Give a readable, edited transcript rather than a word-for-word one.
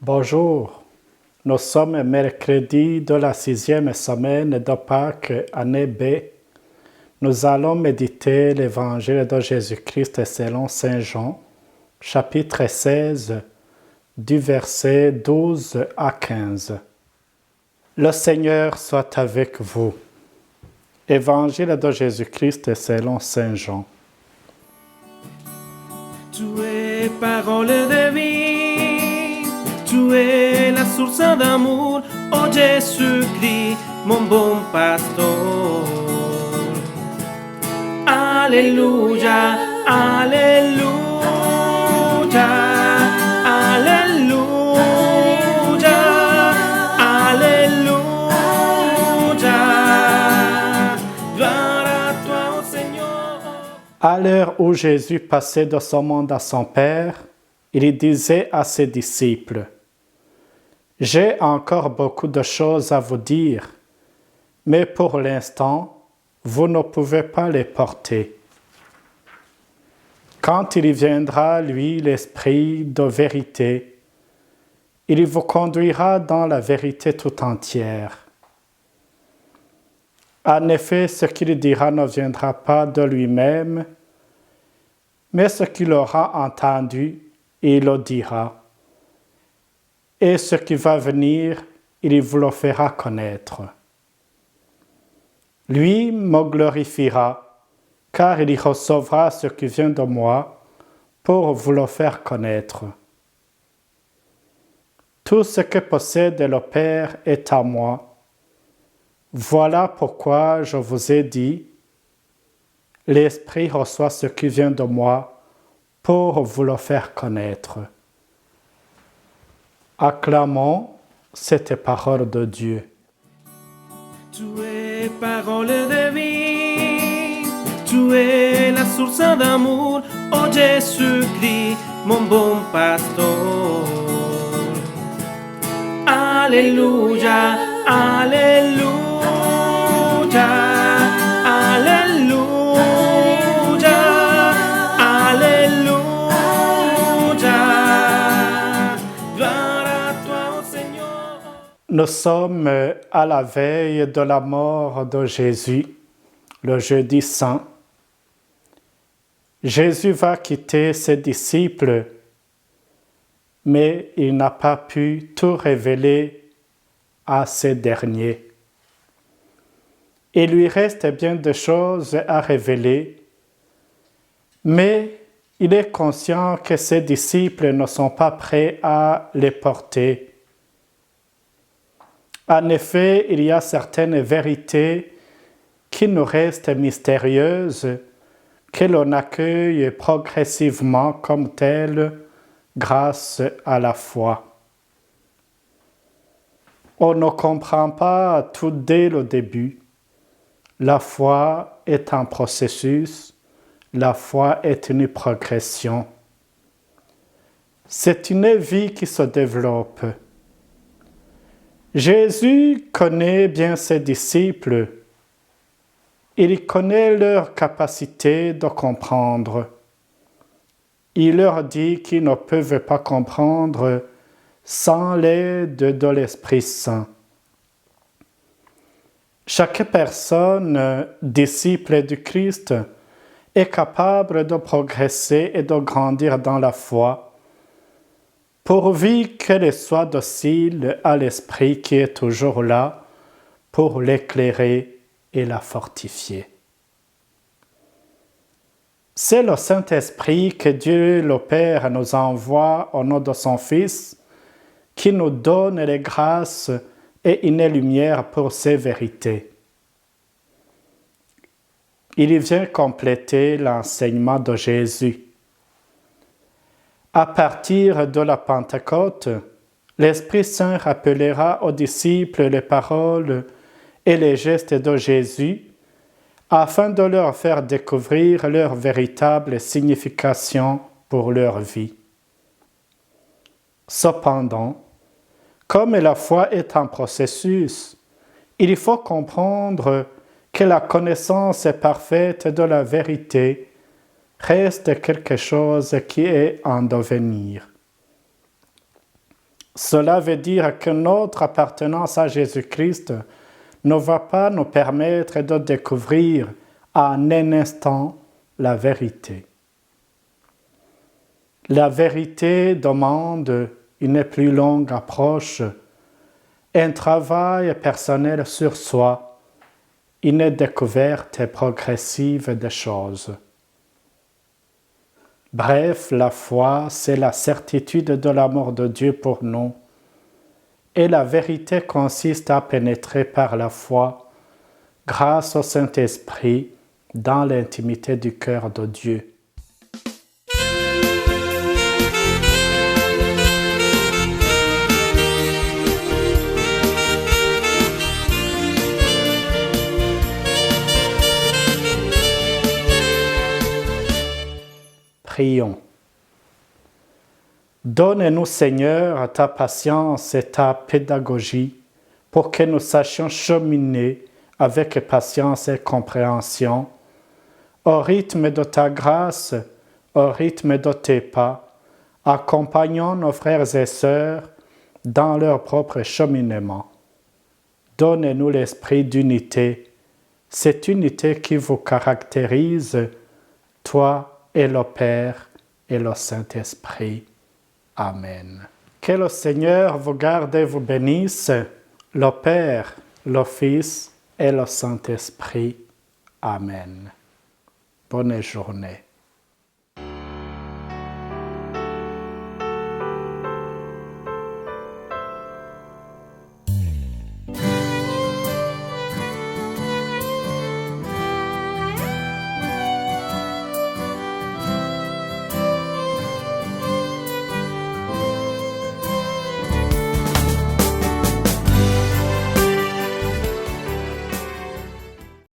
Bonjour, nous sommes mercredi de la 6e semaine de Pâques, année B. Nous allons méditer l'évangile de Jésus-Christ selon Saint Jean, chapitre 16, du verset 12 à 15. Le Seigneur soit avec vous. Évangile de Jésus-Christ selon Saint Jean. Tu es parole de vie, tu es la source d'amour, oh Jésus-Christ, mon bon pasteur. Alléluia, Alléluia, Alléluia, Alléluia. Gloire à toi, oh Seigneur. À l'heure où Jésus passait de ce monde à son Père, il disait à ses disciples, « J'ai encore beaucoup de choses à vous dire, mais pour l'instant, vous ne pouvez pas les porter. Quand il viendra, lui, l'Esprit de vérité, il vous conduira dans la vérité tout entière. En effet, ce qu'il dira ne viendra pas de lui-même, mais ce qu'il aura entendu, il le dira. Et ce qui va venir, il vous le fera connaître. Lui me glorifiera, car il recevra ce qui vient de moi pour vous le faire connaître. Tout ce que possède le Père est à moi. Voilà pourquoi je vous ai dit, l'Esprit reçoit ce qui vient de moi pour vous le faire connaître. Acclamons cette parole de Dieu. Tu es parole de vie, tu es la source d'amour, oh Jésus-Christ, mon bon pasteur. Alléluia, Alléluia, Alléluia, Alléluia. Gloire à toi, oh Seigneur. Nous sommes à la veille de la mort de Jésus, le jeudi saint. Jésus va quitter ses disciples, mais il n'a pas pu tout révéler à ces derniers. Il lui reste bien de choses à révéler, mais il est conscient que ses disciples ne sont pas prêts à les porter. En effet, il y a certaines vérités qui nous restent mystérieuses, que l'on accueille progressivement comme telles grâce à la foi. On ne comprend pas tout dès le début. La foi est un processus, la foi est une progression. C'est une vie qui se développe. Jésus connaît bien ses disciples. Il connaît leur capacité de comprendre. Il leur dit qu'ils ne peuvent pas comprendre sans l'aide de l'Esprit Saint. Chaque personne, disciple du Christ, est capable de progresser et de grandir dans la foi, pourvu qu'elle soit docile à l'Esprit qui est toujours là pour l'éclairer et la fortifier. C'est le Saint-Esprit que Dieu le Père nous envoie au nom de son Fils, qui nous donne les grâces et une lumière pour ces vérités. Il vient compléter l'enseignement de Jésus. À partir de la Pentecôte, l'Esprit Saint rappellera aux disciples les paroles et les gestes de Jésus, afin de leur faire découvrir leur véritable signification pour leur vie. Cependant, comme la foi est un processus, il faut comprendre que la connaissance parfaite de la vérité reste quelque chose qui est en devenir. Cela veut dire que notre appartenance à Jésus-Christ ne va pas nous permettre de découvrir en un instant la vérité. La vérité demande une plus longue approche, un travail personnel sur soi, une découverte progressive des choses. Bref, la foi, c'est la certitude de l'amour de Dieu pour nous. Et la vérité consiste à pénétrer par la foi, grâce au Saint-Esprit, dans l'intimité du cœur de Dieu. Prions. Donne-nous, Seigneur, ta patience et ta pédagogie pour que nous sachions cheminer avec patience et compréhension au rythme de ta grâce, au rythme de tes pas, accompagnant nos frères et sœurs dans leur propre cheminement. Donne-nous l'esprit d'unité, cette unité qui vous caractérise, toi et le Père et le Saint-Esprit. Amen. Que le Seigneur vous garde et vous bénisse, le Père, le Fils et le Saint-Esprit. Amen. Bonne journée.